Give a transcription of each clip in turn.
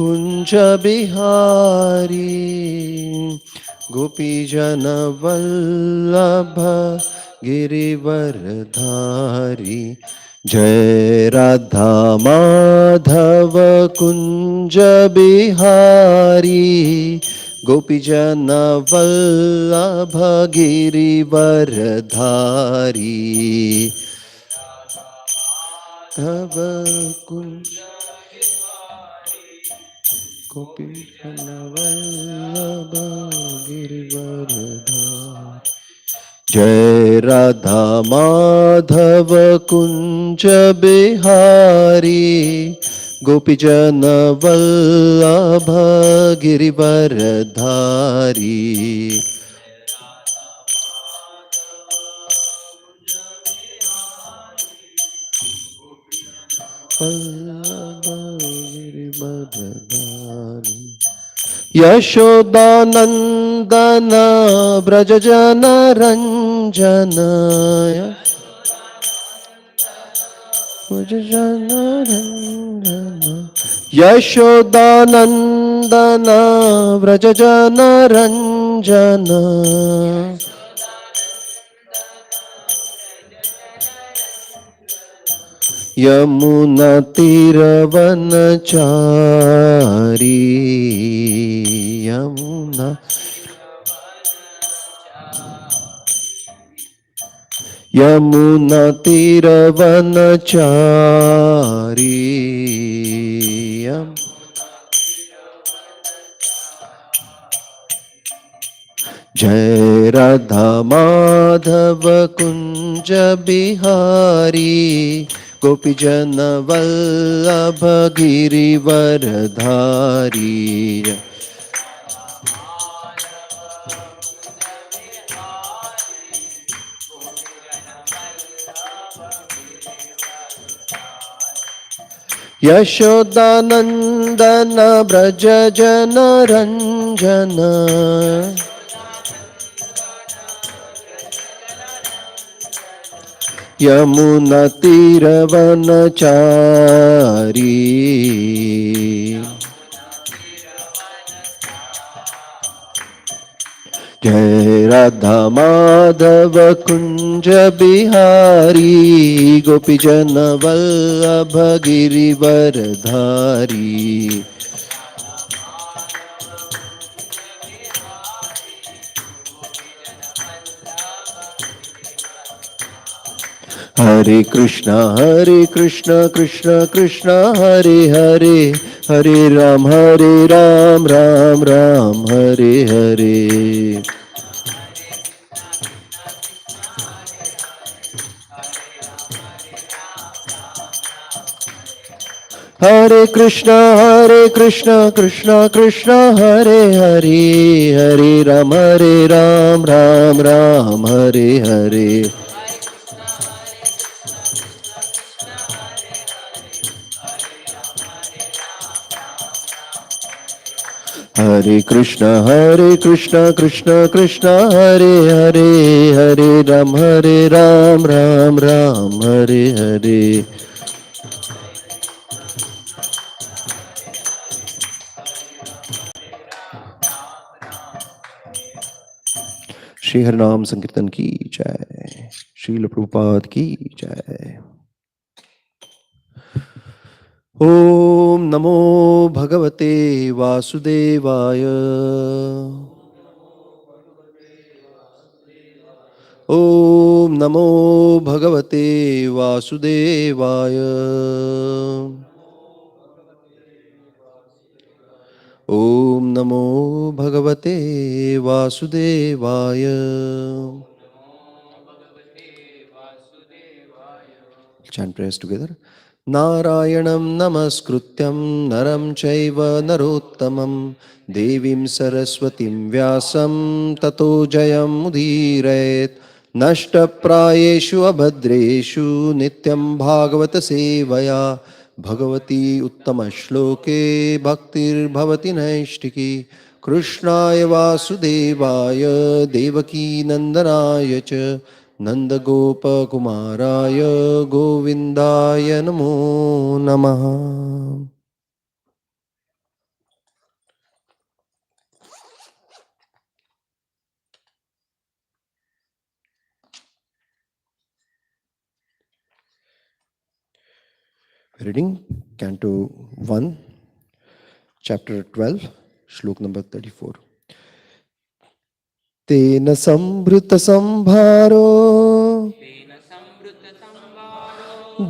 कुंज बिहारी गोपीजन वल्लभ गिरिवरधारी। जय राधा माधव कुंज बिहारी गोपीजन वल्लभ गिरिवरधारी। तव कुंज गोपीजन वल्लभ गिरिवरधारी। जय राधा माधव कुंज बिहारी गोपीजन वल्लभ गिरिवरधारी। वल्लभ गिरिवरधारी। यशोदानंदन व्रजजन रंजन यशोदानंदन व्रजजन रंजन। यमुना तीरवनचारी यमुना यमुना तीरवनचारी। जय राधा माधव कुंज बिहारी गोपीजन वल्लभ गिरिवरधारी। यशोदानंदन व्रजजन रंजन यमुना तीरवनचारी। जय राधा माधव कुंज बिहारी गोपीजन वल्लभ गिरिवरधारी। हरे कृष्णा कृष्ण कृष्ण हरे हरे, हरे राम राम राम हरे हरे। हरे कृष्णा कृष्ण कृष्ण हरे हरे, हरे राम राम हरे हरे। हरे कृष्णा कृष्ण कृष्ण हरे हरे, हरे राम राम हरे हरे। श्री हरिनाम संकीर्तन की जय, श्रील प्रभुपाद की जय। ओम नमो भगवते वासुदेवाय। ओम नमो भगवते वासुदेवाय। ओम नमो भगवते वासुदेवाय। Chant prayers together. नारायणं नमस्कृत्यं नरं चैव नरोत्तमं देवीं सरस्वतीं व्यासं ततो जयमुदीरयेत्। नष्टप्रायेषु अभद्रेषु नित्यं भागवत सेवया भगवती उत्तमश्लोके भक्तिर्भवति नैष्टिकी। कृष्णाय वासुदेवाय देवकी नन्दनाय च नन्दगोपकुमाराय गोविन्दाय नमो नमः। Reading Canto 1, Chapter 12, Shlok number 34. Tena sambhṛta-sambhāro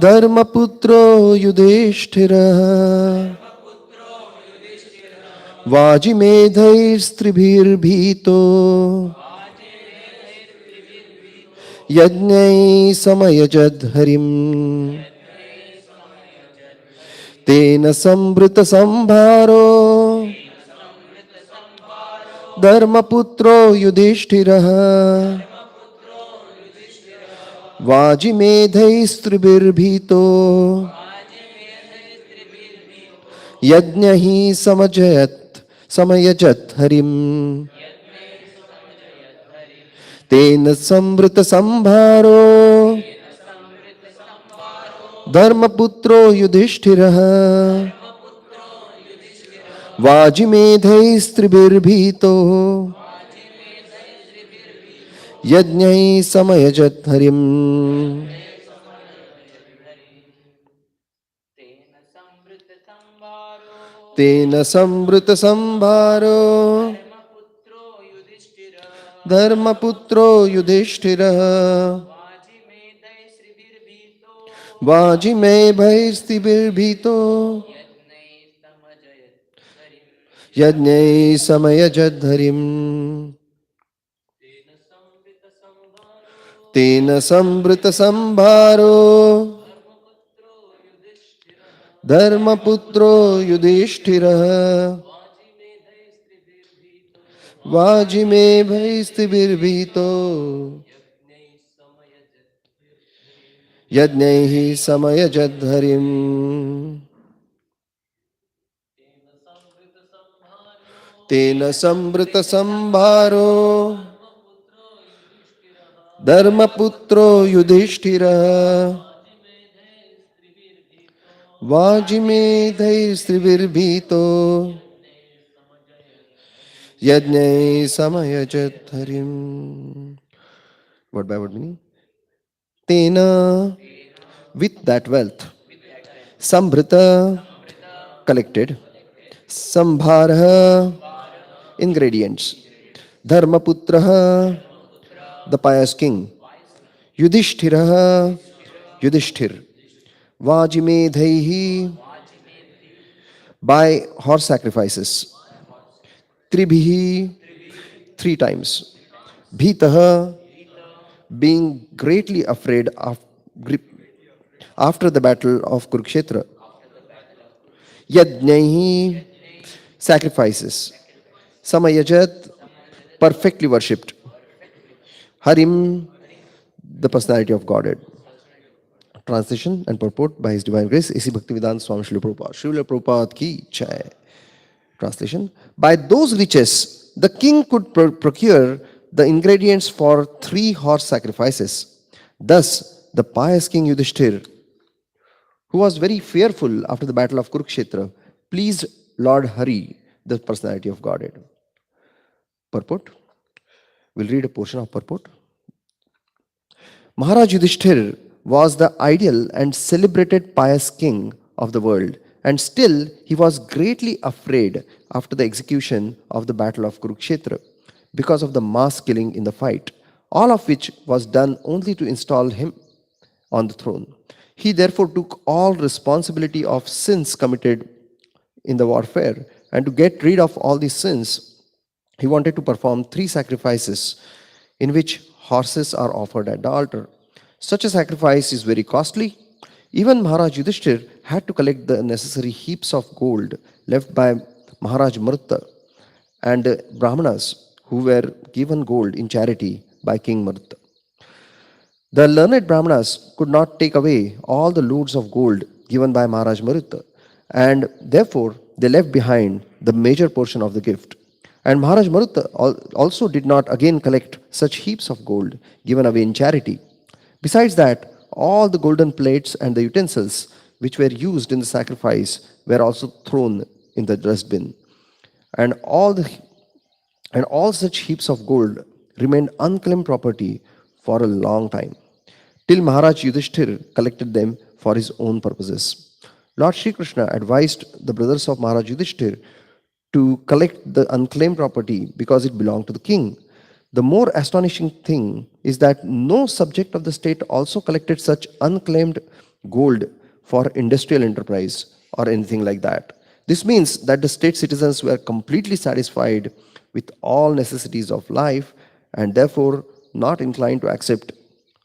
dharma-putro yudhiṣṭhira vājimedhais tribhir bhīto yajñaiḥ samayajad harim tena sambhṛta-sambhāro dharma-putro yudhiṣṭhirah vājimedhais tribhir bhīto yajñaiḥ samayajat harim tena sambhṛta-sambhāro dharma-putro yudhiṣṭhirah vājimedhais tribhir bhīto yajñaiḥ samayajat harim tena sambhṛta-sambhāro dharma-putro yudhiṣṭhirah vājimedhais tribhir bhīto yajñaiḥ samayajad harim tena sambhṛta-sambhāro dharma-putro yudhiṣṭhirah vājimedhais tribhir bhīto yajñaiḥ samayajad harim tena sambhṛta-sambhāro dharma-putro yudhiṣṭhirah vājimedhais tribhir bhīto yajñaiḥ samayajad harim. Word by word meaning. Tena, with that wealth, sambhṛta, collected, sambhāraḥ, ingredients, dharma-putraḥ, the pious king, yudhiṣṭhirah, Yudhiṣṭhir, vājimedhaiḥ, by horse sacrifices, tribhir, 3 times, bhītaḥ, being greatly afraid after the battle of Kurukṣetra, yajñaiḥ, sacrifices, samayajat, perfectly worshipped, harim, the personality of Godhead. Translation and purport by His Divine Grace A.C. Bhaktivedanta Swami Śrī Prabhupada. Śrīla Prabhupada ki jai. Translation. By those riches, the king could procure the ingredients for 3 horse sacrifices. Thus, the pious King Yudhiṣṭhira, who was very fearful after the battle of Kurukṣetra, pleased Lord Hari, the personality of Godhead. Purport. We'll read a portion of purport. Mahārāja Yudhiṣṭhira was the ideal and celebrated pious king of the world, and still he was greatly afraid after the execution of the battle of Kurukṣetra because of the mass killing in the fight, all of which was done only to install him on the throne. He therefore took all responsibility of sins committed in the warfare, and to get rid of all these sins, he wanted to perform 3 sacrifices in which horses are offered at the altar. Such a sacrifice is very costly. Even Mahārāja Yudhiṣṭhira had to collect the necessary heaps of gold left by Mahārāja Marutta and Brahmanas who were given gold in charity by King Marutta. The learned Brahmanas could not take away all the loads of gold given by Mahārāja Marutta, and therefore they left behind the major portion of the gift. And Mahārāja Marutta also did not again collect such heaps of gold given away in charity. Besides that, all the golden plates and the utensils which were used in the sacrifice were also thrown in the dustbin. And all such heaps of gold remained unclaimed property for a long time, till Mahārāja Yudhiṣṭhira collected them for his own purposes. Lord Śrī Kṛṣṇa advised the brothers of Mahārāja Yudhiṣṭhira to collect the unclaimed property because it belonged to the king. The more astonishing thing is that no subject of the state also collected such unclaimed gold for industrial enterprise or anything like that. This means that the state citizens were completely satisfied with all necessities of life and therefore not inclined to accept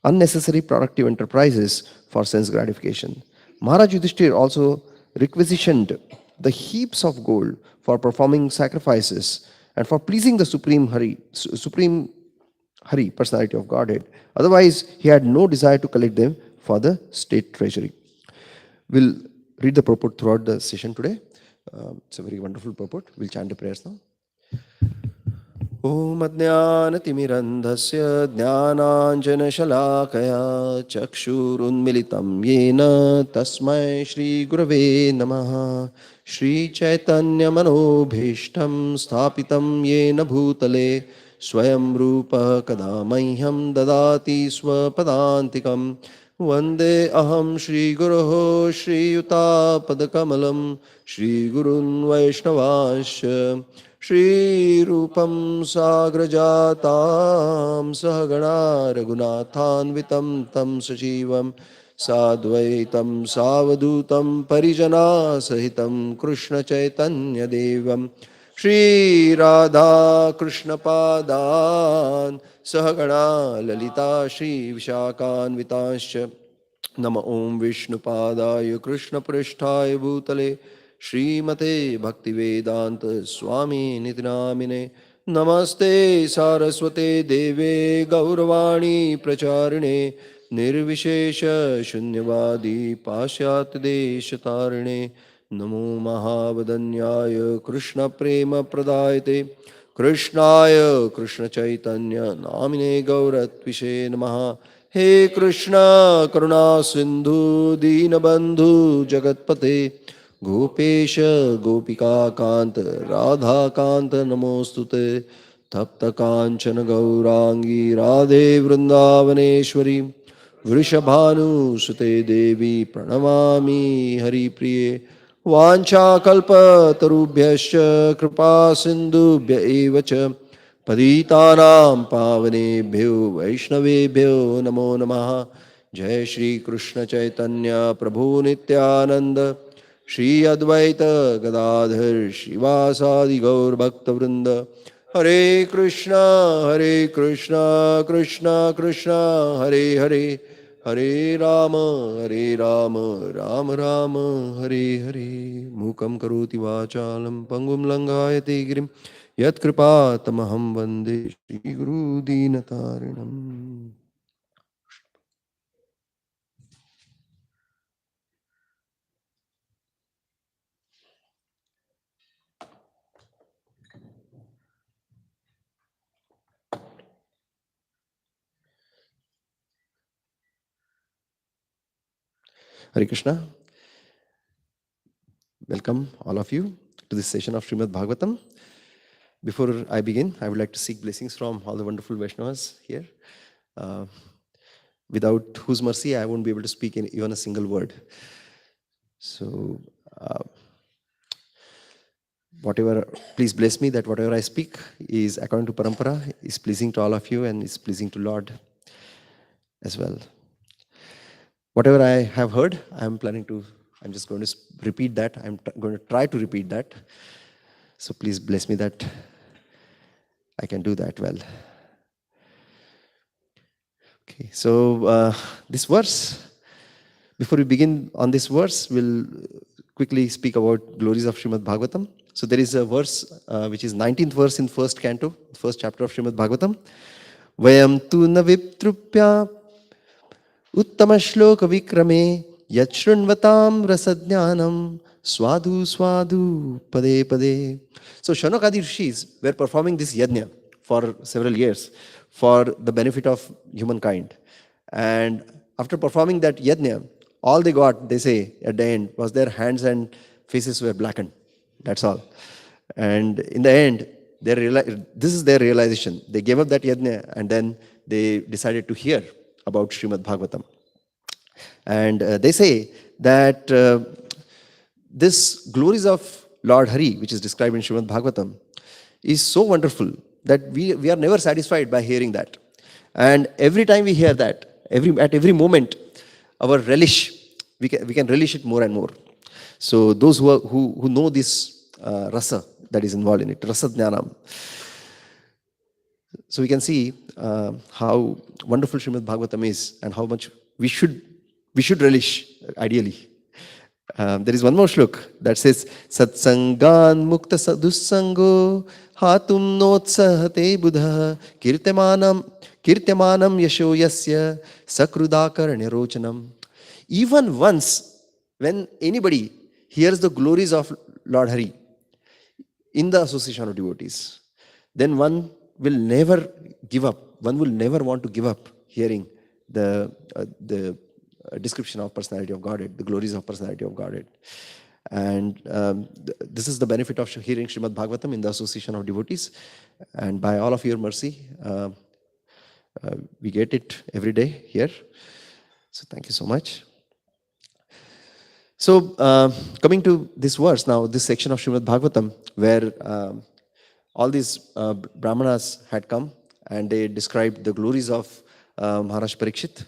unnecessary productive enterprises for sense gratification. Maharaj Yudhishthir also requisitioned the heaps of gold for performing sacrifices and for pleasing the Supreme Hari, Personality of Godhead. Otherwise, he had no desire to collect them for the state treasury. We'll read the purport throughout the session today. It's a very wonderful purport. We'll chant the prayers now. ॐ अज्ञानतिमिरन्धस्य ज्ञानाञ्जनशलाकया चक्षुरुन्मिलितं येन तस्मै श्रीगुरवे नमः। श्रीचैतन्यमनोभीष्टं स्थापितं येन भूतले स्वयं रूपः कदा मह्यं ददाति स्वपदान्तिकं। वन्दे अहं श्रीगुरोः श्रीयुतापदकमलं श्रीगुरून् वैष्णवांश्च श्रीरूपं साग्रजातां सहगणा रघुनाथान्वितं तं सजीवं साद्वैतं सावधूतं परिजनासहितं कृष्णचैतन्यदेवं श्रीराधाकृष्णपादान् सहगणा ललिता श्रीविशाखान्वितांश्च नमो ॐ विष्णुपादाय कृष्णपृष्ठाय भूतले श्रीमते भक्तिवेदांत स्वामी निति नामिने। नमस्ते सारस्वते देवे गौरवाणी प्रचारिणे निर्विशेष शून्यवादी पाश्चात्य देशतारिणे। नमो महावदन्याय कृष्ण प्रेम प्रदायते कृष्णाय कृष्ण चैतन्य नामिने गौरत्विषे नमः। हे कृष्ण करुणा सिंधु दीनबंधु जगत्पते गोपेश गोपिकाकांत राधाकांत नमोस्तुते। तप्त कांचन गौरांगी राधे वृंदावनेश्वरी वृषभानुसुते देवी प्रणमामि हरिप्रिये। वाञ्छाकल्पतरुभ्यश्च कृपा सिन्धुभ्य एव च पतितानां पावनेभ्यो वैष्णवेभ्यो नमो नमः। जय श्री कृष्ण चैतन्य प्रभु नित्यानंद श्री अद्वैत गदाधर श्रीवासादि गौर भक्तवृंद। हरे कृष्णा कृष्णा कृष्णा हरे हरे हरे राम राम राम हरे हरे। मूकं करोति वाचालं पंगुं लंघायते गिरिं यत्कृपातमहं वन्दे श्रीगुरुदीनतारिणम्। Hare Krishna. Welcome all of you to this session of Srimad Bhagavatam. Before I begin, I would like to seek blessings from all the wonderful Vaishnavas here, without whose mercy I won't be able to speak even a single word. So, please bless me that whatever I speak is according to parampara, is pleasing to all of you and is pleasing to Lord as well. Whatever I have heard, I'm just going to repeat that. I'm going to try to repeat that. So please bless me that I can do that well. Okay, so this verse, before we begin on this verse, we'll quickly speak about glories of Srimad Bhagavatam. So there is a verse which is 19th verse in first canto, first chapter of Srimad Bhagavatam. Vayam tu na viptrupya Uttama shloka vikrame yachrunvatam rasadnyanam swadu swadu pade pade. So Shaunakadi rishis were performing this yajna for several years for the benefit of humankind. And after performing that yajna, all they got, they say, at the end, was their hands and faces were blackened. That's all. And in the end, this is their realization. They gave up that yajna and then they decided to hear about Srimad Bhagavatam. And they say that this glories of Lord Hari, which is described in Srimad Bhagavatam, is so wonderful that we are never satisfied by hearing that. And every time we hear that, at every moment, our relish, we can relish it more and more. So those who know this rasa that is involved in it, rasa jnanam. So we can see how wonderful Srimad Bhagavatam is and how much we should relish, ideally. There is one more shlok that says, Satsangan mukta sadussango hatum notsahate buddha kirtyamanam yasho yasya sakrudakar. Even once, when anybody hears the glories of Lord Hari in the association of devotees, then one will never give up. One will never want to give up hearing the description of Personality of Godhead, the glories of Personality of Godhead. And this is the benefit of hearing Srimad Bhagavatam in the association of devotees. And by all of your mercy, we get it every day here. So thank you so much. So coming to this verse now, this section of Srimad Bhagavatam, where all these brahmanas had come and they described the glories of Mahārāja Parikshit.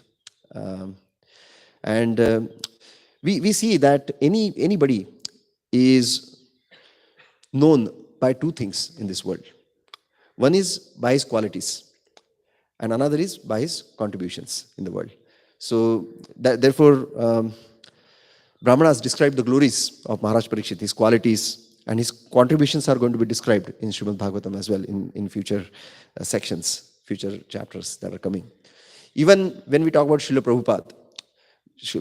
And we see that anybody is known by two things in this world. One is by his qualities, and another is by his contributions in the world. So therefore, Brahmanas describe the glories of Mahārāja Parikshit, his qualities, and his contributions are going to be described in Srimad Bhagavatam as well in future sections, future chapters that are coming. Even when we talk about Srila Prabhupada,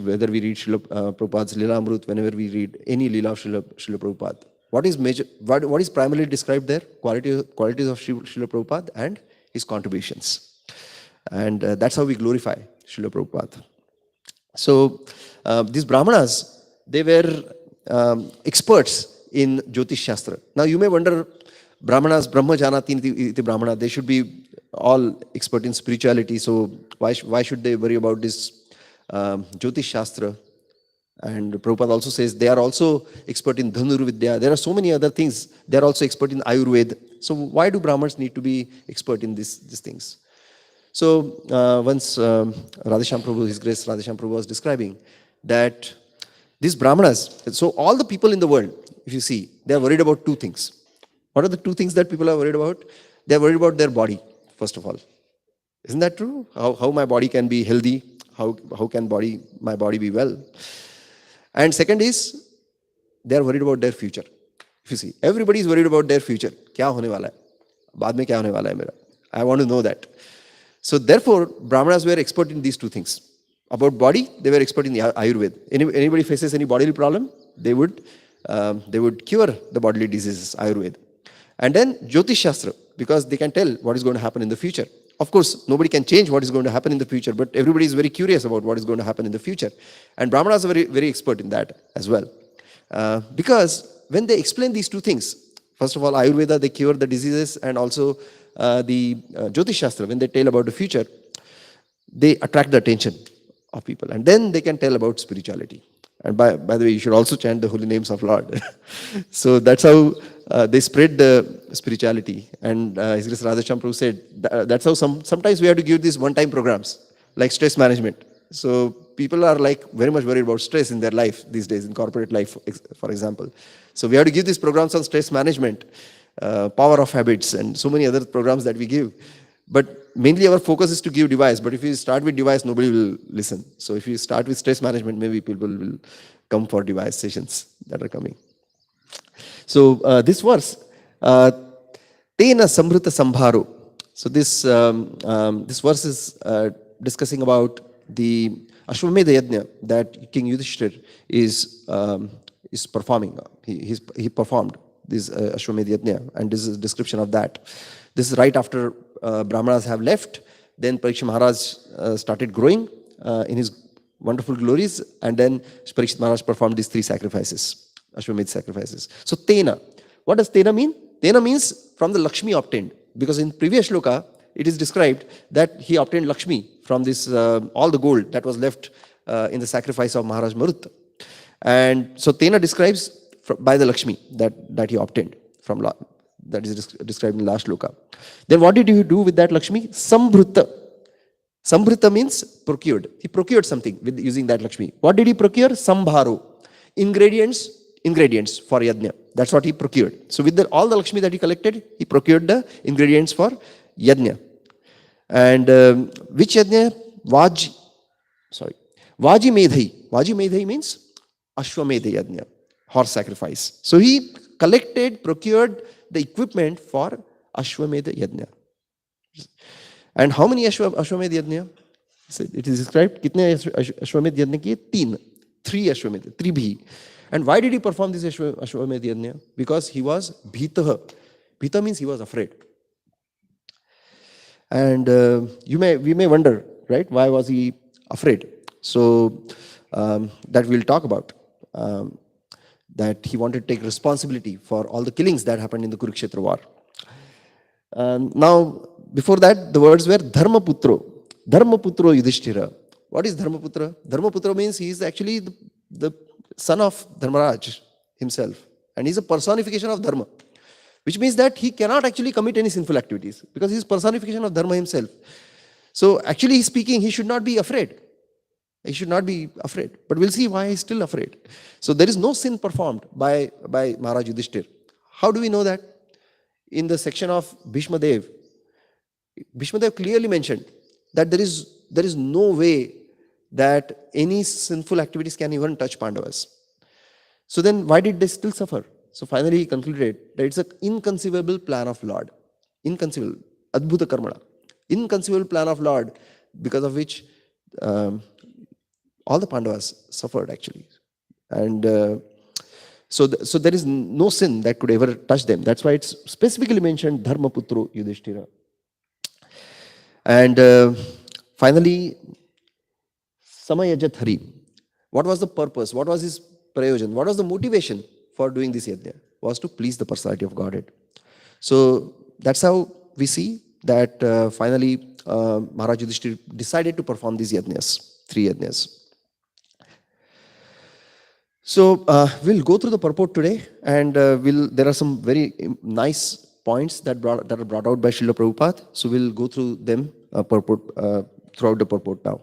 whether we read Srila Prabhupada's Lila Amrut, whenever we read any Lila of Srila Prabhupada, what is primarily described there? Qualities of Srila Prabhupada and his contributions. And that's how we glorify Srila Prabhupada. So these Brahmanas, they were experts in Jyotish Shastra. Now you may wonder, Brahmanas, Brahma Janati iti Brahmana, they should be all expert in spirituality, so why should they worry about this Jyotish Shastra? And Prabhupada also says they are also expert in Dhanurvidya. There are so many other things. They are also expert in Ayurveda. So why do Brahmins need to be expert in these things? So once Radheshyam Prabhu, His Grace Radheshyam Prabhu was describing that these Brahmanas, so all the people in the world, if you see, they are worried about two things. What are the two things that people are worried about? They are worried about their body, first of all. Isn't that true? How my body can be healthy? How can my body be well? And second is, they are worried about their future. If you see, everybody is worried about their future. Kya hone wala hai? Baad mein kya hone wala hai mera? I want to know that. So therefore, Brahmanas were expert in these two things. About body, they were expert in the Ayurveda. Anybody faces any bodily problem, they would cure the bodily diseases, Ayurveda. And then Jyotish Shastra, because they can tell what is going to happen in the future. Of course, nobody can change what is going to happen in the future, but everybody is very curious about what is going to happen in the future. And Brahmanas are very, very expert in that as well. Because when they explain these two things, first of all, Ayurveda, they cure the diseases, and also the Jyotish Shastra, when they tell about the future, they attract the attention of people. And then they can tell about spirituality. And by the way, you should also chant the holy names of Lord. So that's how they spread the spirituality. And His Grace Radheshyam Prabhu said, that's how sometimes we have to give these one-time programs, like stress management. So people are like very much worried about stress in their life these days, in corporate life, for example. So we have to give these programs on stress management, power of habits, and so many other programs that we give. But mainly our focus is to give device. But if you start with device, nobody will listen. So if you start with stress management, maybe people will come for device sessions that are coming. So this verse, tena sambhṛta-sambhāro. So this verse is discussing about the Ashwamedha yajña that King Yudhiṣṭhira is performing. He performed this Ashwamedha yajña, and this is a description of that. This is right after Brahmanas have left. Then Parikshit Maharaj started growing in his wonderful glories, and then Parikshit Maharaj performed these three sacrifices, Ashwamedha sacrifices. So tena, what does tena mean? Tena means from the Lakshmi obtained, because in previous shloka it is described that he obtained Lakshmi from this all the gold that was left in the sacrifice of Mahārāja Marutta. And so tena describes by the Lakshmi that he obtained from that is described in last loka. Then what did he do with that Lakshmi? Sambhṛta. Sambhṛta means procured. He procured something with using that Lakshmi. What did he procure? Sambhāro. Ingredients for yajna. That's what he procured. So with all the Lakshmi that he collected, he procured the ingredients for yajna. And which yajna? Vājimedhaiḥ. Vājimedhaiḥ means Ashwamedha yajna, horse sacrifice. So he procured the equipment for Ashwamedha yajna. And how many Ashwamedha yajna? It is described. Kitne Ashwamedha yajna kiye? Three Ashwamedha, tribhir. And why did he perform this Ashwamedha yajna? Because he was bhītaḥ. Bhīto means he was afraid. And we may wonder, right? Why was he afraid? So that we'll talk about. That he wanted to take responsibility for all the killings that happened in the Kurukṣetra war. Now, before that, the words were dharma-putro. Dharma-putro Yudhiṣṭhira. What is dharma-putra? Dharma-putra means he is actually the son of Dharmaraj himself. And he is a personification of dharma. Which means that he cannot actually commit any sinful activities because he is personification of dharma himself. So actually speaking, he should not be afraid. He should not be afraid. But we'll see why he's still afraid. So there is no sin performed by Mahārāja Yudhiṣṭhira. How do we know that? In the section of Bhishma-dev, Bhishma-dev clearly mentioned that there is no way that any sinful activities can even touch Pandavas. So then why did they still suffer? So finally he concluded that it's an inconceivable plan of Lord. Inconceivable. Adbhuta karmana. Inconceivable plan of Lord, because of which all the Pandavas suffered actually. And so there is no sin that could ever touch them. That's why it's specifically mentioned dharma-putro Yudhiṣṭhira. And finally, samayajat harim. What was the purpose? What was his prayojan? What was the motivation for doing this yajna? Was to please the personality of Godhead. So that's how we see that finally Mahārāja Yudhiṣṭhira decided to perform these yajnas, 3 yajnas. So we'll go through the purport today, and there are some very nice points that are brought out by Srila Prabhupada. So we'll go through them throughout the purport now.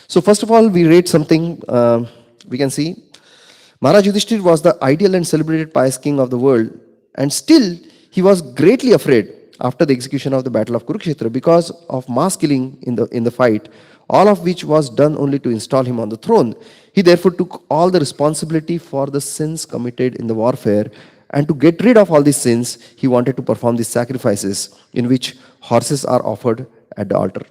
So first of all, we read something we can see. Mahārāja Yudhiṣṭhira was the ideal and celebrated pious king of the world, and still he was greatly afraid after the execution of the Battle of Kurukṣetra because of mass killing in the fight, all of which was done only to install him on the throne. He therefore took all the responsibility for the sins committed in the warfare, and to get rid of all these sins, he wanted to perform these sacrifices in which horses are offered at the altar.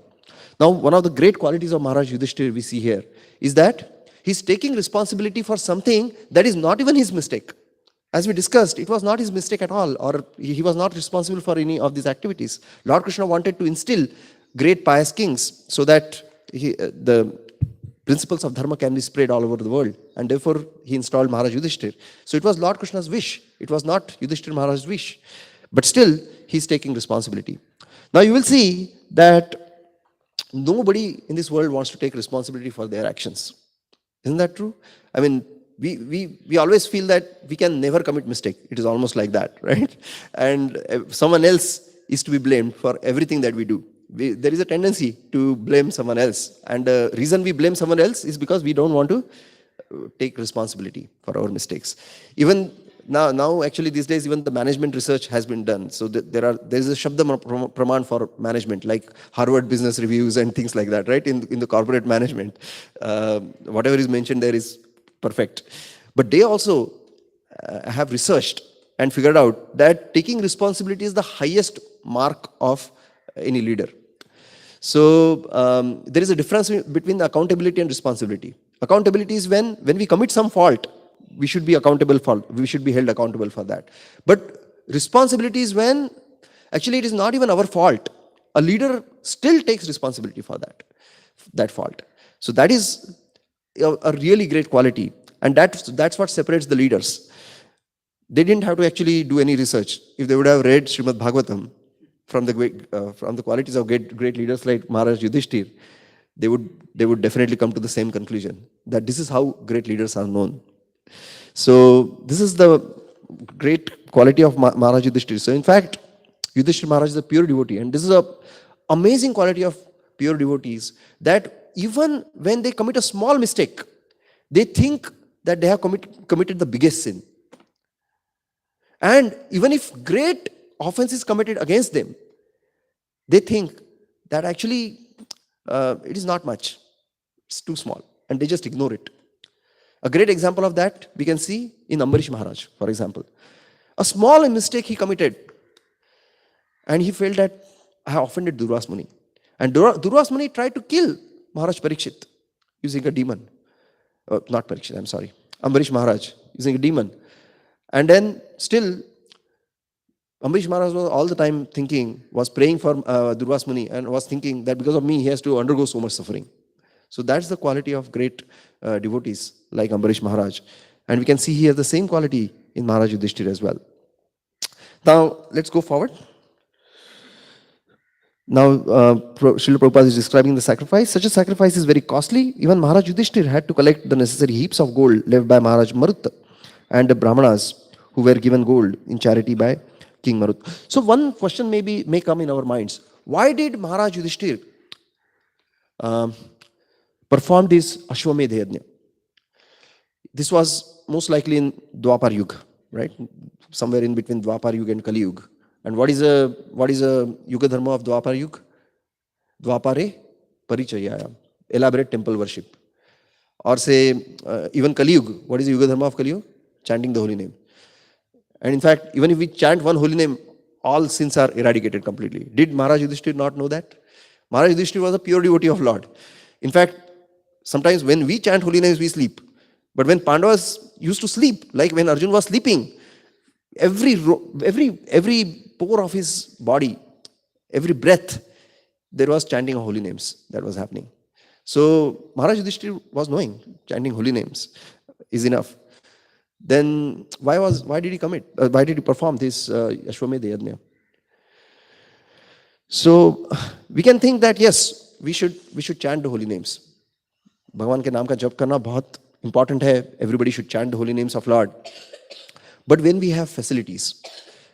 Now, one of the great qualities of Mahārāja Yudhiṣṭhira we see here is that he's taking responsibility for something that is not even his mistake. As we discussed, it was not his mistake at all, or he was not responsible for any of these activities. Lord Krishna wanted to instill great pious kings so that the principles of dharma can be spread all over the world, and therefore he installed Mahārāja Yudhiṣṭhira. So it was Lord Krishna's wish. It was not Yudhiṣṭhira Mahārāja's wish. But still, he's taking responsibility. Now you will see that nobody in this world wants to take responsibility for their actions. Isn't that true? I mean, we always feel that we can never commit mistake. It is almost like that, right? And someone else is to be blamed for everything that we do. There is a tendency to blame someone else. And the reason we blame someone else is because we don't want to take responsibility for our mistakes. Even now actually these days, even the management research has been done. So there is a Shabda Praman for management, like Harvard Business Reviews and things like that, right? In the corporate management, whatever is mentioned there is perfect. But they also have researched and figured out that taking responsibility is the highest mark of any leader. So there is a difference between accountability and responsibility. Accountability is when we commit some fault, we should be accountable for, we should be held accountable for that. But responsibility is when actually it is not even our fault. A leader still takes responsibility for that fault. So that is a really great quality, and that's what separates the leaders. They didn't have to actually do any research. If they would have read Srimad Bhagavatam from the qualities of great leaders like Mahārāja Yudhiṣṭhira, they would definitely come to the same conclusion, that this is how great leaders are known. So this is the great quality of Mahārāja Yudhiṣṭhira. So in fact, Yudhiṣṭhira Maharaj is a pure devotee, and this is a amazing quality of pure devotees, that even when they commit a small mistake, they think that they have committed the biggest sin. And even if great offense is committed against them, they think that actually it is not much, it's too small, and they just ignore it. A great example of that we can see in Ambarish Maharaj, for example. A small mistake he committed, and he felt that I have offended Durvas Muni. And Durvas Muni tried to kill Maharaj Parikshit using a demon. Not Parikshit, I'm sorry. Ambarish Maharaj using a demon. And then still, Ambarish Maharaj was all the time was praying for Durvas Muni, and was thinking that because of me he has to undergo so much suffering. So that's the quality of great devotees like Ambarish Maharaj. And we can see here the same quality in Mahārāja Yudhiṣṭhira as well. Now, let's go forward. Now, Srila Prabhupada is describing the sacrifice. Such a sacrifice is very costly. Even Mahārāja Yudhiṣṭhira had to collect the necessary heaps of gold left by Mahārāja Marutta and the Brahmanas who were given gold in charity by King Marutta. So one question may come in our minds. Why did Mahārāja Yudhiṣṭhira perform this Ashwamedha Yajña? This was most likely in Dwapar Yuga, right? Somewhere in between Dwapar Yuga and Kali Yuga. And what is a Yuga Dharma of Dwapar Yuga? Dwapare Parichayaya, elaborate temple worship. Or say, even Kali Yuga, what is the Yuga Dharma of Kali Yuga? Chanting the holy name. And in fact, even if we chant one holy name, all sins are eradicated completely. Did Mahārāja Yudhiṣṭhira not know that? Mahārāja Yudhiṣṭhira was a pure devotee of Lord. In fact, sometimes when we chant holy names, we sleep. But when Pandavas used to sleep, like when Arjuna was sleeping, every pore of his body, every breath, there was chanting of holy names that was happening. So Mahārāja Yudhiṣṭhira was knowing chanting holy names is enough. Then why did he perform this Ashwamedha Yajña? So we can think that yes, we should chant the holy names. Bhagwan ke naam ka jap karna bahut important hai. Everybody should chant the holy names of Lord. But when we have facilities,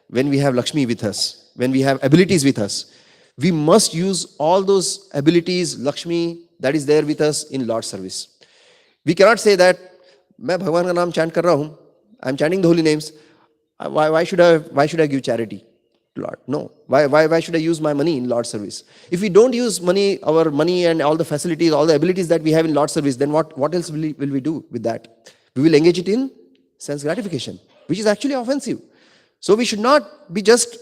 when we have Lakshmi with us, when we have abilities with us, we must use all those abilities, Lakshmi that is there with us in Lord's service. We cannot say that मैं भगवान का नाम chant कर रहा हूँ, I am chanting the holy names. Why should I give charity to Lord? No. Why should I use my money in Lord's service? If we don't use our money and all the facilities, all the abilities that we have in Lord's service, then what else will we do with that? We will engage it in sense gratification, which is actually offensive. So we should not just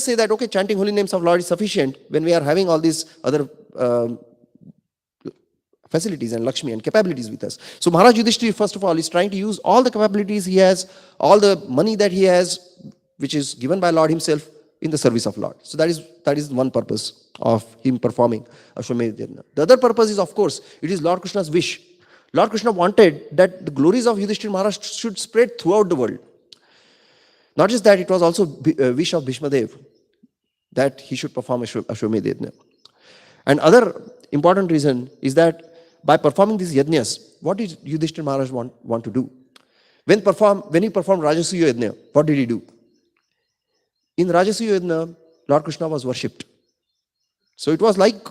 say that okay, chanting holy names of Lord is sufficient when we are having all these other facilities and Lakshmi and capabilities with us. So Mahārāja Yudhiṣṭhira, first of all, is trying to use all the capabilities he has, all the money that he has, which is given by Lord himself, in the service of Lord. So that is one purpose of him performing Ashwamedha Yajña. The other purpose is, of course, it is Lord Krishna's wish. Lord Krishna wanted that the glories of Yudhiṣṭhira Maharaj should spread throughout the world. Not just that, it was also a wish of Bhishmadev that he should perform Ashwamedha Yajña. And other important reason is that by performing these yajñas, what did Yudhiṣṭhira Maharaj want to do? When he performed Rajasuya Yajña, what did he do? In Rajasuya Yajña, Lord Krishna was worshipped. So it was like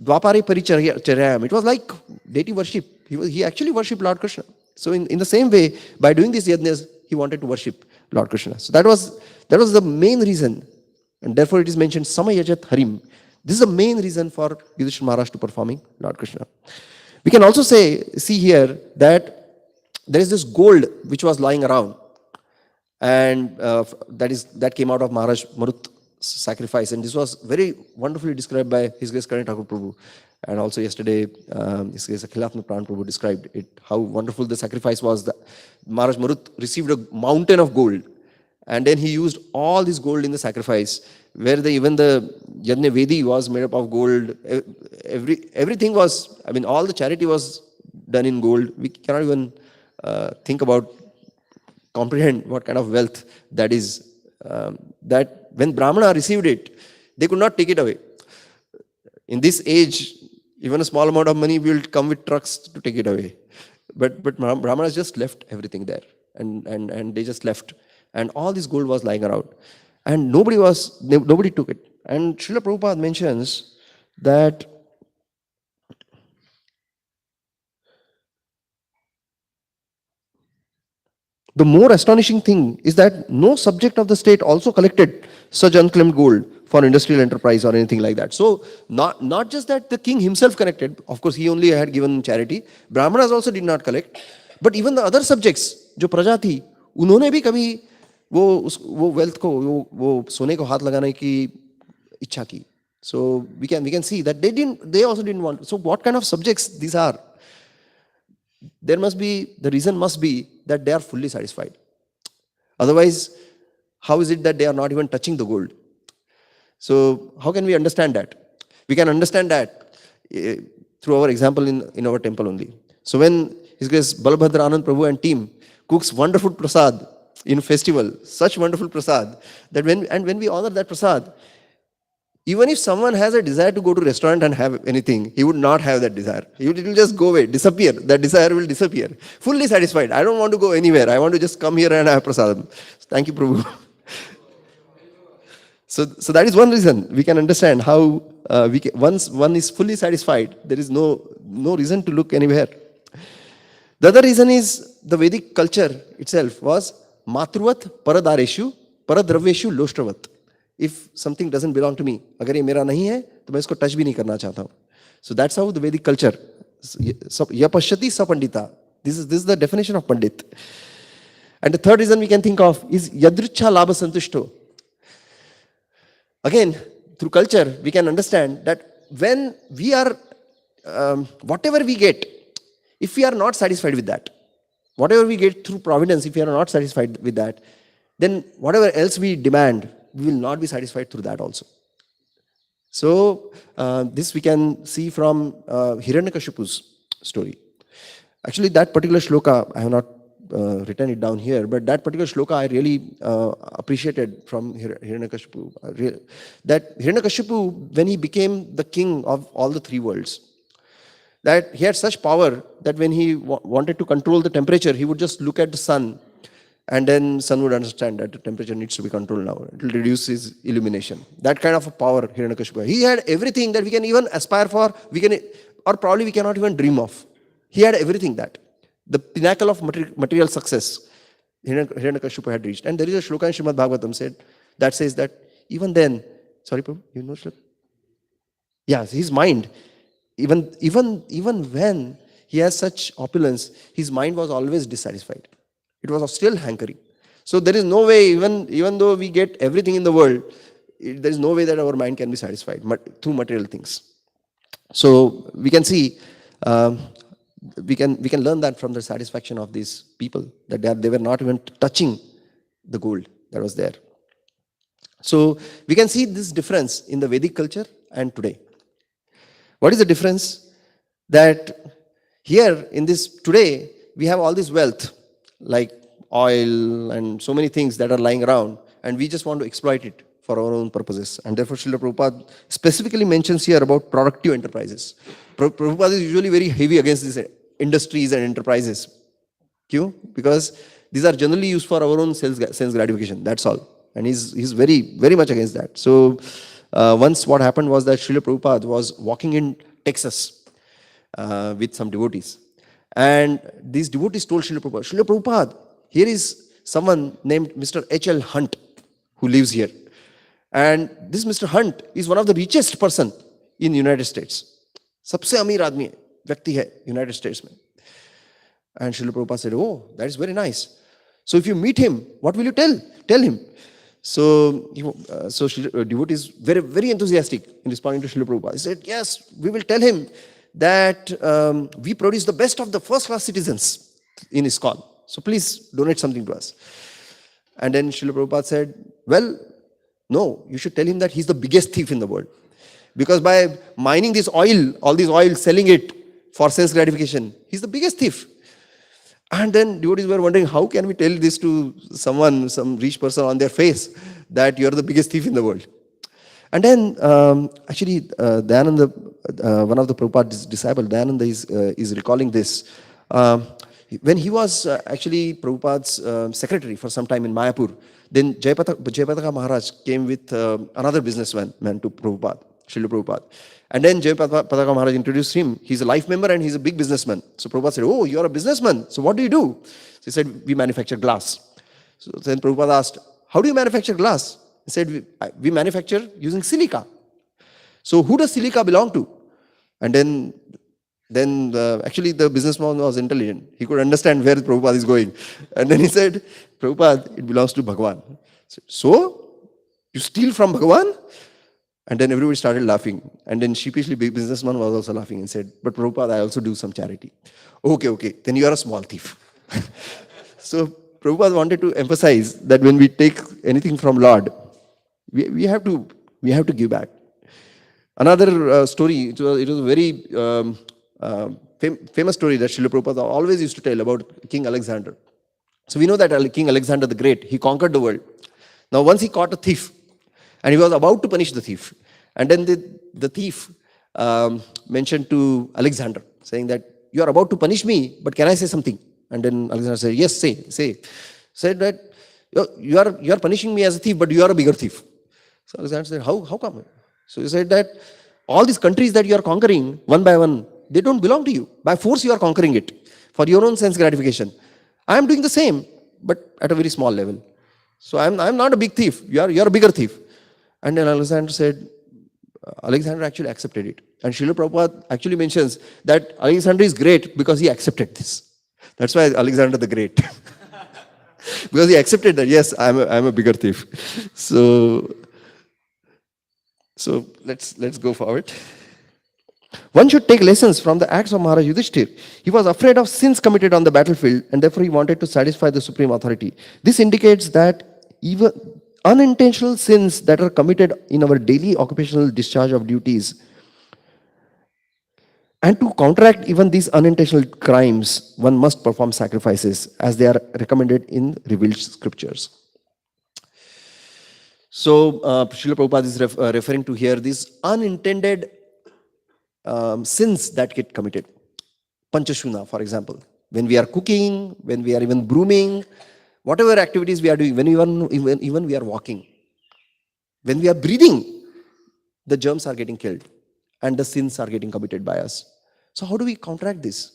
Dwapare Paricharyam. It was like deity worship. He actually worshipped Lord Krishna. So in the same way, by doing these yajñas, he wanted to worship Lord Krishna. So that was the main reason, and therefore it is mentioned samayajat harim. This is the main reason for Yudhiṣṭhira Maharaj to performing Lord Krishna. We can also see here that there is this gold which was lying around, and that came out of Mahārāja Marutta's sacrifice, and this was very wonderfully described by His Grace Karani Thakur Prabhu, and also yesterday His Grace Akhilatma Pran Prabhu described it, how wonderful the sacrifice was. That Mahārāja Marutta received a mountain of gold, and then he used all this gold in the sacrifice, where even the Yajna Vedi was made up of gold. Everything was, all the charity was done in gold. We cannot even comprehend what kind of wealth that is. That when Brahmana received it, they could not take it away. In this age, even a small amount of money will come with trucks to take it away. But Brahmanas just left everything there, and they just left, and all this gold was lying around, and nobody took it. And Srila Prabhupada mentions that the more astonishing thing is that no subject of the state also collected such unclaimed gold for industrial enterprise or anything like that. So not just that the king himself collected, of course he only had given charity, Brahmanas also did not collect, but even the other subjects, जो प्रजा थी, उन्होंने भी कभी वो wealth को वो सोने को हाथ लगाने की इच्छा की. So we can see that they also didn't want. So what kind of subjects these are? The reason must be that they are fully satisfied. Otherwise, how is it that they are not even touching the gold? So how can we understand that? We can understand that through our example in our temple only. So when His Grace Balabhadra Anand Prabhu and team cooks wonderful prasad in festival, such wonderful prasad, that when we honor that prasad, even if someone has a desire to go to restaurant and have anything, he would not have that desire. It will just go away, disappear. That desire will disappear. Fully satisfied. I don't want to go anywhere. I want to just come here and have prasadam. Thank you, Prabhu. So that is one reason we can understand how once one is fully satisfied, there is no reason to look anywhere. The other reason is the Vedic culture itself was matruvat paradareshu paradraveshu loshtravat. If something doesn't belong to me, अगर ये मेरा नहीं है तो मैं इसको touch भी नहीं करना चाहता हूँ. So that's how the Vedic culture. Yapashyati sapandita. This is the definition of pandit. And the third reason we can think of is yadricha labha santushto. Again, through culture, we can understand that when we are, whatever we get, if we are not satisfied with that, whatever we get through providence, if we are not satisfied with that, then whatever else we demand, we will not be satisfied through that also. So this we can see from Hiranyakashipu's story. Actually, that particular shloka, I have not written it down here, but that particular shloka I really appreciated from Hiranyakashipu. That Hiranyakashipu, when he became the king of all the three worlds, that he had such power that when he wanted to control the temperature, he would just look at the sun, and then sun would understand that the temperature needs to be controlled now. It will reduce his illumination. That kind of a power Hiranyakashipu. He had everything that we can even aspire for, or probably we cannot even dream of. He had everything that. The pinnacle of material success Hiranyakashipu had reached. And there is a shloka in Srimad Bhagavatam that says that even then, sorry Prabhu, you know shloka? Yeah, his mind, even when he has such opulence, his mind was always dissatisfied. It was still hankering. So there is no way, even though we get everything in the world, there is no way that our mind can be satisfied through material things. So we can see, we can learn that from the satisfaction of these people, that they were not even touching the gold that was there. So we can see this difference in the Vedic culture and today. What is the difference? That here in this today we have all this wealth like oil and so many things that are lying around, and we just want to exploit it for our own purposes. And therefore Srila Prabhupada specifically mentions here about productive enterprises. Prabhupada is usually very heavy against these industries and enterprises. Because these are generally used for our own sense gratification, that's all. And he's very, very much against that. So once what happened was that Srila Prabhupada was walking in Texas with some devotees. And these devotees told Srila Prabhupada, here is someone named Mr. H.L. Hunt who lives here. And this Mr. Hunt is one of the richest person in the United States. सबसे अमीर आदमी व्यक्ति है United States में. And Srila Prabhupada said, oh, that is very nice. So if you meet him, what will you tell him? So devotee is very, very enthusiastic in responding to Srila Prabhupada. He said, yes, we will tell him that we produce the best of the first-class citizens in ISKCON. So please donate something to us. And then Srila Prabhupada said, well, no, you should tell him that he's the biggest thief in the world. Because by mining this oil, all this oil, selling it for sense gratification, he's the biggest thief. And then devotees were wondering, how can we tell this to someone, some rich person on their face, that you're the biggest thief in the world? And then Dayananda, one of the Prabhupada's disciples, Dayananda is recalling this When he was actually Prabhupada's secretary for some time in Mayapur, then Jayapataka Maharaj came with another businessman to Prabhupada, Srila Prabhupada. And then Jayapataka Maharaj introduced him. He's a life member and he's a big businessman. So Prabhupada said, oh, you're a businessman. So what do you do? So he said, we manufacture glass. So then Prabhupada asked, how do you manufacture glass? He said, we manufacture using silica. So who does silica belong to? And then actually the businessman was intelligent. He could understand where Prabhupada is going. And then he said, Prabhupada, it belongs to Bhagavan. So you steal from Bhagavan? And then everybody started laughing. And then sheepishly big businessman was also laughing and said, but Prabhupada, I also do some charity. Okay, then you are a small thief. So Prabhupada wanted to emphasize that when we take anything from Lord, we have to give back. Another story, it was a very famous story that Srila Prabhupada always used to tell about King Alexander. So we know that King Alexander the Great, he conquered the world. Now once he caught a thief, and he was about to punish the thief. And then the thief mentioned to Alexander, saying that, you are about to punish me, but can I say something? And then Alexander said, yes, say. Said that, you are punishing me as a thief, but you are a bigger thief. So Alexander said, how come? So he said that all these countries that you are conquering, one by one, they don't belong to you. By force you are conquering it, for your own sense gratification. I am doing the same, but at a very small level. So I am not a big thief, you are a bigger thief. And then Alexander said, Alexander actually accepted it. And Srila Prabhupada actually mentions that Alexander is great because he accepted this. That's why Alexander the Great. Because he accepted that, yes, I'm a bigger thief. So let's go forward. One should take lessons from the acts of Mahārāja Yudhiṣṭhira. He was afraid of sins committed on the battlefield, and therefore he wanted to satisfy the supreme authority. This indicates that even unintentional sins that are committed in our daily occupational discharge of duties, and to counteract even these unintentional crimes, one must perform sacrifices as they are recommended in revealed scriptures. So Srila Prabhupada is referring to here these unintended sins that get committed. Panchashuna, for example. When we are cooking, when we are even brooming, whatever activities we are doing, when even we are walking, when we are breathing, the germs are getting killed and the sins are getting committed by us. So how do we counteract this?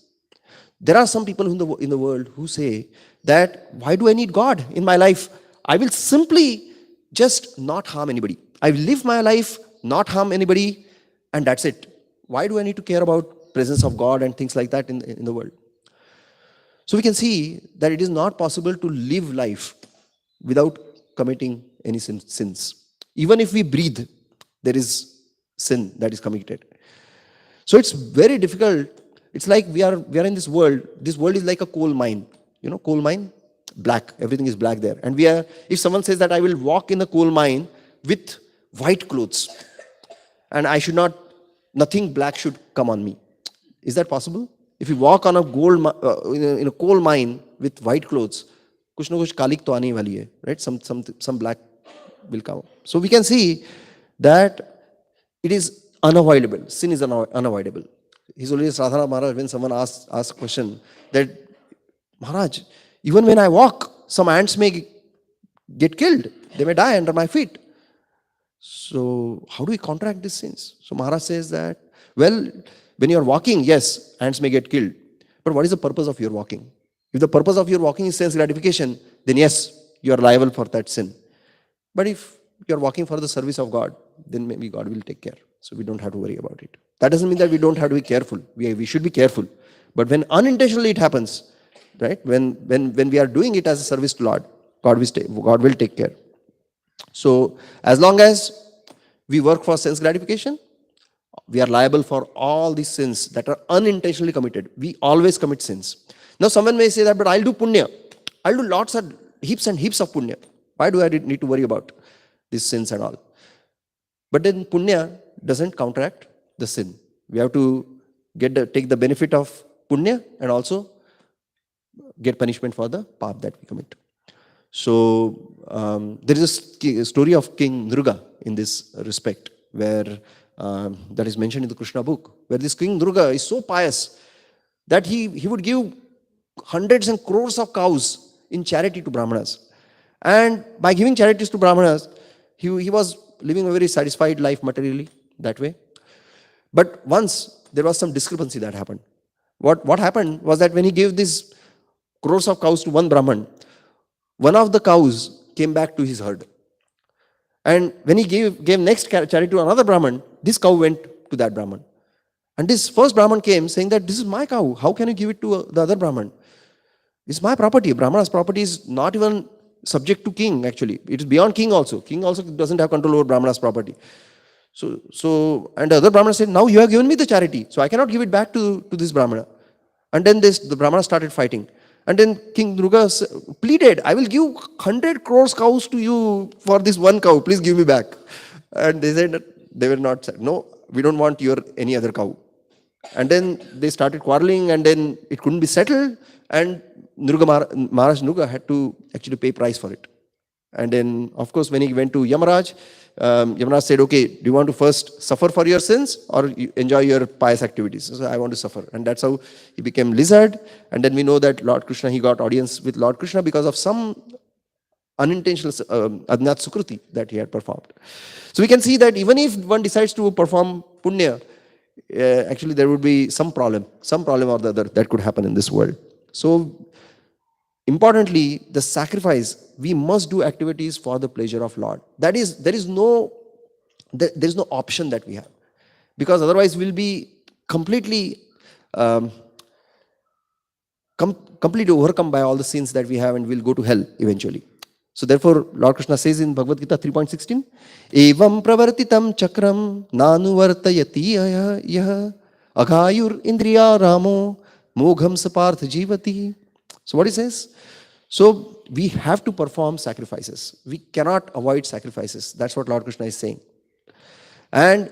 There are some people in the world who say that, why do I need God in my life? I will simply just not harm anybody. I will live my life, not harm anybody, and that's it. Why do I need to care about presence of God and things like that in the world? So we can see that it is not possible to live life without committing any sins. Even if we breathe, there is sin that is committed. So it's very difficult. It's like we are in this world. This world is like a coal mine. You know, coal mine? Black. Everything is black there. And if someone says that I will walk in the coal mine with white clothes, and nothing black should come on me. Is that possible? If you walk on a in a coal mine with white clothes, kuch na kuch kalik to aane wali hai, right? Some black will come. So we can see that it is unavoidable. Sin is unavoidable. His Holiness Radhana Maharaj, when someone asks a question that, Maharaj, even when I walk, some ants may get killed. They may die under my feet. So how do we counteract these sins? So Maharaj says that, well, when you are walking, yes, ants may get killed. But what is the purpose of your walking? If the purpose of your walking is sense gratification, then yes, you are liable for that sin. But if you are walking for the service of God, then maybe God will take care. So we don't have to worry about it. That doesn't mean that we don't have to be careful. We should be careful. But when unintentionally it happens, right? When we are doing it as a service to Lord, God will take care. So as long as we work for sense gratification, we are liable for all these sins that are unintentionally committed. We always commit sins. Now someone may say that, but I'll do punya. I'll do lots of heaps and heaps of punya. Why do I need to worry about these sins and all? But then punya doesn't counteract the sin. We have to take the benefit of punya and also get punishment for the paap that we commit. So there is a story of King Durga in this respect, where that is mentioned in the Krishna book, where this King Durga is so pious that he would give hundreds and crores of cows in charity to Brahmanas. And by giving charities to Brahmanas, he was living a very satisfied life materially that way. But once there was some discrepancy that happened. What happened was that when he gave these crores of cows to one Brahman, one of the cows came back to his herd. And when he gave next charity to another Brahman, this cow went to that Brahman. And this first Brahman came saying that this is my cow. How can you give it to the other Brahman? It's my property. Brahmana's property is not even subject to king actually. It is beyond king also. King also doesn't have control over Brahmana's property. So and the other Brahmana said, now you have given me the charity, so I cannot give it back to this Brahmana. And then the Brahmana started fighting. And then King Yudhiṣṭhira pleaded, I will give 100 crores cows to you for this one cow. Please give me back. And they said, they were not said, no, we don't want your any other cow. And then they started quarreling, and then it couldn't be settled. And Mahārāja Nruga had to actually pay price for it. And then, of course, when he went to Yamaraj, Yamaraj said, okay, do you want to first suffer for your sins or you enjoy your pious activities? So I want to suffer. And that's how he became lizard. And then we know that Lord Krishna, he got audience with Lord Krishna because of some unintentional adnyat sukruti that he had performed. So we can see that even if one decides to perform punya, actually there would be some problem or the other that could happen in this world. So importantly, the sacrifice, we must do activities for the pleasure of Lord. That is, there is no option that we have, because otherwise we'll be completely completely overcome by all the sins that we have, and we'll go to hell eventually. So therefore, Lord Krishna says in Bhagavad Gita 3.16, Evam pravartitam chakram nanuvartayati yah aghayur indriya ramo mogham saparth jivati. So what he says? So we have to perform sacrifices. We cannot avoid sacrifices. That's what Lord Krishna is saying. And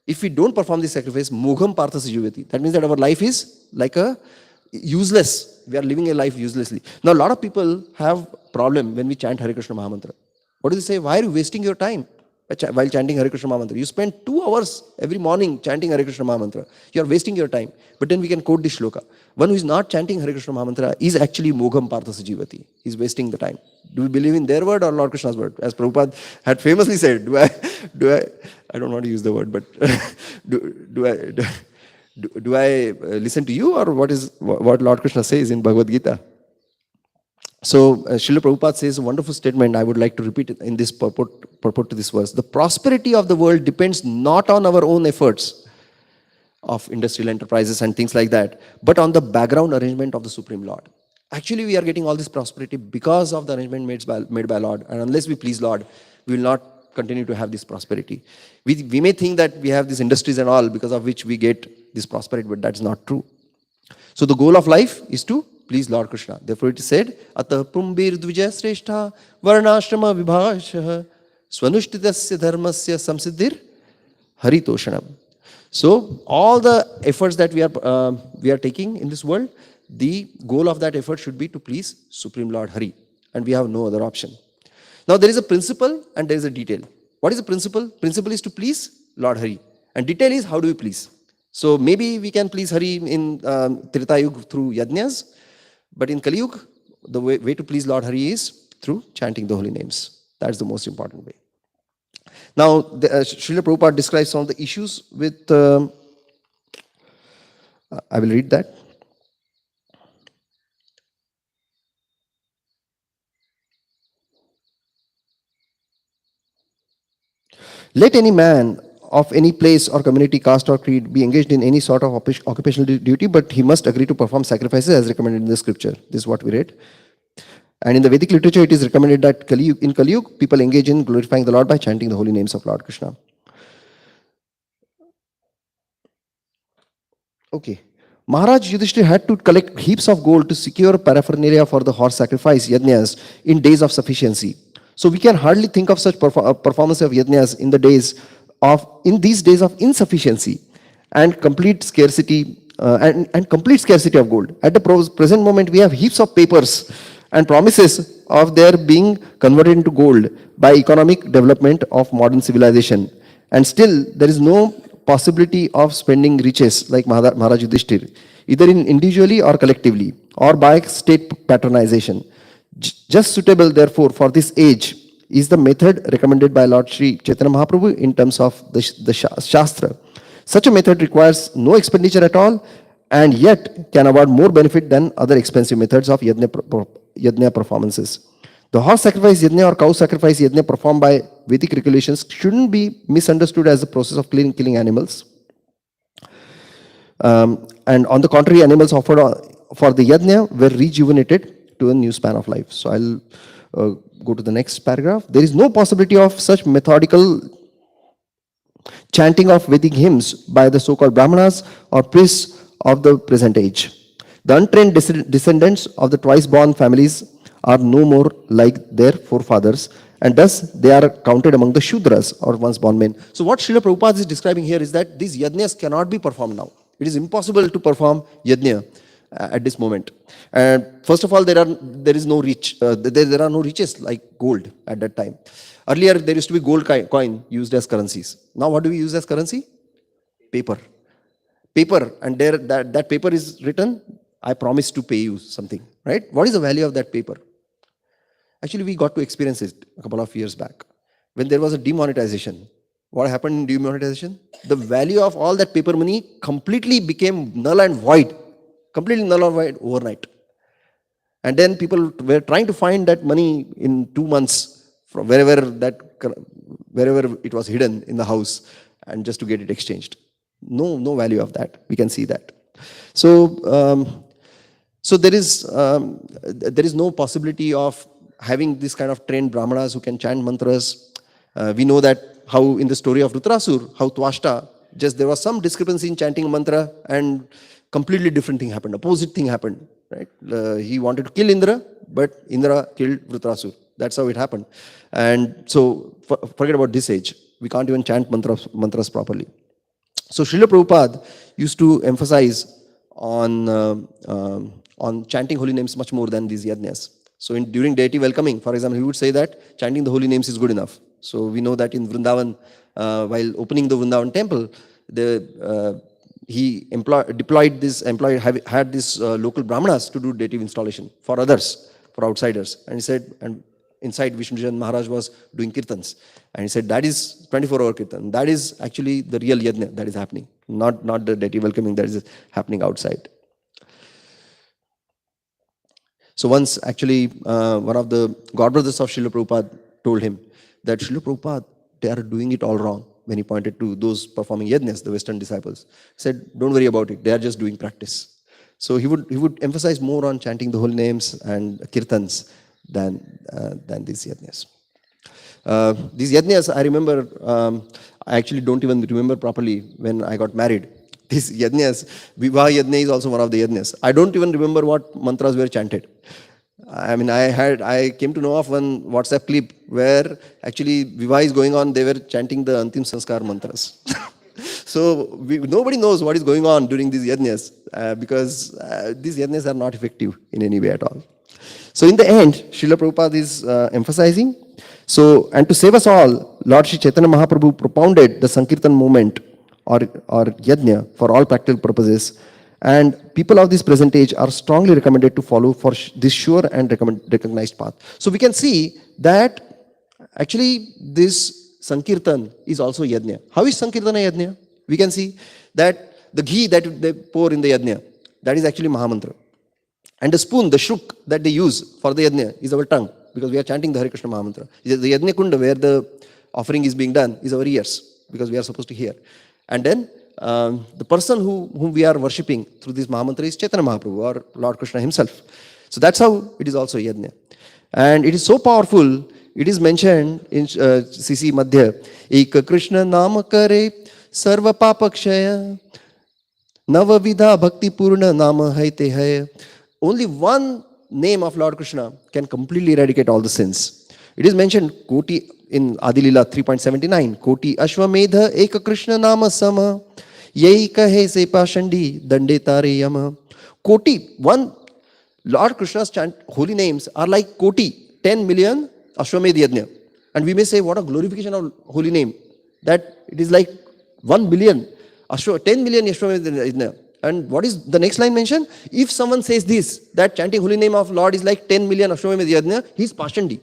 if we don't perform this sacrifice, mogham parthas jivati. That means that our life is like a useless. We are living a life uselessly. Now a lot of people have problem when we chant Hare Krishna Mahamantra. What do they say? Why are you wasting your time while chanting Hare Krishna Mahamantra? You spend 2 hours every morning chanting Hare Krishna Mahamantra. You are wasting your time. But then we can quote this shloka. One who is not chanting Hare Krishna Mahamantra is actually mogham parthas jivati. He is wasting the time. Do we believe in their word or Lord Krishna's word? As Prabhupada had famously said, I don't want to use the word, but do I listen to you, or what Lord Krishna says in Bhagavad Gita? So Srila Prabhupada says a wonderful statement. I would like to repeat it in this purport to this verse. The prosperity of the world depends not on our own efforts of industrial enterprises and things like that, but on the background arrangement of the Supreme Lord. Actually, we are getting all this prosperity because of the arrangement made by Lord. And unless we please Lord, we will not continue to have this prosperity. We may think that we have these industries and all because of which we get this prosperity, but that's not true. So the goal of life is to please Lord Krishna. Therefore it is said, Atah pumbir dvija sreshta varnashrama vibhashah swanushthitasya dharmasya samsiddhir haritoshanam. So all the efforts that we are taking in this world, the goal of that effort should be to please Supreme Lord Hari. And we have no other option. Now there is a principle and there is a detail. What is the principle? Principle is to please Lord Hari. And detail is how do we please. So maybe we can please Hari in Treta Yuga through yajñas. But in Kali Yuga, the way to please Lord Hari is through chanting the holy names. That's the most important way. Now, Srila Prabhupada describes some of the issues with, I will read that. Let any man of any place or community, caste or creed be engaged in any sort of occupational duty, but he must agree to perform sacrifices as recommended in the scripture. This is what we read. And in the Vedic literature, it is recommended that in Kali Yuga, people engage in glorifying the Lord by chanting the holy names of Lord Krishna. Okay. Mahārāja Yudhiṣṭhira had to collect heaps of gold to secure paraphernalia for the horse sacrifice, yajñas, in days of sufficiency. So we can hardly think of such performance of yajñas in these days of insufficiency and complete scarcity and complete scarcity of gold. At the present moment, we have heaps of papers and promises of their being converted into gold by economic development of modern civilization. And still, there is no possibility of spending riches like Mahārāja Yudhiṣṭhira, either individually or collectively. or by state patronization. Just suitable, therefore, for this age is the method recommended by Lord Śrī Chaitanya Mahaprabhu in terms of the Shastra. Such a method requires no expenditure at all and yet can award more benefit than other expensive methods of yajna performances. The horse sacrifice yajna or cow sacrifice yajna performed by Vedic regulations shouldn't be misunderstood as the process of killing animals. And on the contrary, animals offered for the yajna were rejuvenated to a new span of life. So I'll go to the next paragraph. There is no possibility of such methodical chanting of Vedic hymns by the so-called Brahmanas or priests of the present age. The untrained descendants of the twice-born families are no more like their forefathers, and thus they are counted among the Shudras or once-born men. So what Srila Prabhupada is describing here is that these yajnas cannot be performed now. It is impossible to perform yajna at this moment. And first of all, there are no riches like gold at that time. Earlier, there used to be gold coin used as currencies. Now, what do we use as currency? Paper. Paper, and there that paper is written, I promise to pay you something, right? What is the value of that paper? Actually, we got to experience it a couple of years back. When there was a demonetization, what happened in demonetization? The value of all that paper money completely became null and void. Completely null and void overnight. And then people were trying to find that money in 2 months from wherever it was hidden in the house, and just to get it exchanged. No value of that. We can see that. So, so there is no possibility of having this kind of trained brahmanas who can chant mantras. We know that how in the story of Dhritarashtra, how Twashta, just there was some discrepancy in chanting a mantra and completely different thing happened, opposite thing happened, right? He wanted to kill Indra, but Indra killed Dhritarashtra. That's how it happened. And so forget about this age. We can't even chant mantras properly. So Srila Prabhupada used to emphasize on chanting holy names much more than these yajnas. So during deity welcoming, for example, he would say that chanting the holy names is good enough. So we know that in Vrindavan, while opening the Vrindavan temple, he had this local brahmanas to do deity installation for others, for outsiders. And he said, and inside Vishnujan Maharaj was doing kirtans. And he said, that is 24-hour kirtan. That is actually the real yajna that is happening, not the deity welcoming that is happening outside. So once actually one of the godbrothers of Srila Prabhupada told him that Srila Prabhupada, they are doing it all wrong. When he pointed to those performing yajnas, the Western disciples, he said, don't worry about it, they are just doing practice. So he would emphasize more on chanting the holy names and kirtans than these yajnas. These yajnas, I remember, I actually don't even remember properly when I got married. These yajnas, Vivah yajna is also one of the yajnas. I don't even remember what mantras were chanted. I mean, I came to know of one WhatsApp clip where actually Vivah is going on, they were chanting the Antim Sanskar mantras. So nobody knows what is going on during these yajnas because these yajnas are not effective in any way at all. So in the end, Srila Prabhupada is emphasizing. So, and to save us all, Lord Śrī Chaitanya Mahaprabhu propounded the Sankirtan movement or yajna for all practical purposes. And people of this present age are strongly recommended to follow for this sure and recognized path. So we can see that actually this Sankirtan is also yajna. How is Sankirtan a yajna? We can see that the ghee that they pour in the yajna, that is actually Mahamantra. And the spoon, the shuk that they use for the yajna is our tongue, because we are chanting the Hare Krishna Mahamantra. The yajna kunda where the offering is being done is our ears, because we are supposed to hear. And then the person whom we are worshipping through this Mahamantra is Chaitanya Mahaprabhu or Lord Krishna himself. So that's how it is also yajna. And it is so powerful, it is mentioned in CC Madhya, Eka Krishna Nama Kare Sarva Papakshaya Nava Vidha Bhakti Purna Nama Haite Haya. Only one name of Lord Krishna can completely eradicate all the sins. It is mentioned Koti in Adilila 3.79, Koti Ashwamedha Eka Krishna Nama Sama Yai Kahe Sepa Shandi Dande Tare Yama. Koti, one Lord Krishna's chant holy names are like Koti, 10 million Ashwamedh Yajna. And we may say, what a glorification of holy name, that it is like 1 billion, 10 million Ashwamedh Yajna. And what is the next line mentioned? If someone says this, that chanting holy name of Lord is like 10 million Ashwamedh Yajna, he is Pashandi.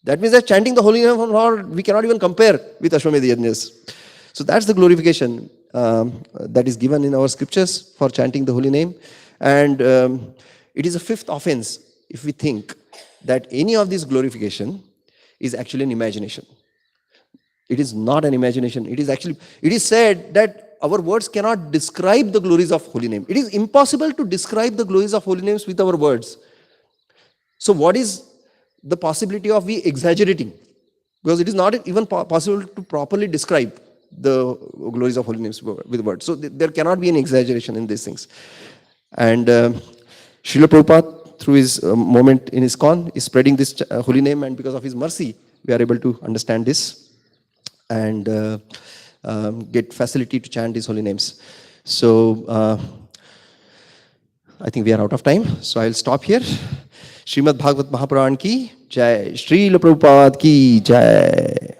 That means that chanting the holy name of Lord, we cannot even compare with Ashwamedh Yajnas. So that's the glorification that is given in our scriptures for chanting the holy name. And it is a fifth offense if we think that any of this glorification is actually an imagination. It is not an imagination. It is said that our words cannot describe the glories of holy name. It is impossible to describe the glories of holy names with our words. So what is the possibility of we exaggerating? Because it is not even possible to properly describe the glories of holy names with words. So there cannot be any exaggeration in these things. And Srila Prabhupada, through his moment in ISKCON, is spreading this holy name, and because of his mercy, we are able to understand this and get facility to chant these holy names. So I think we are out of time, so I'll stop here. Srimad Bhagavad Mahapuran ki Jai, Srila Prabhupada ki Jai.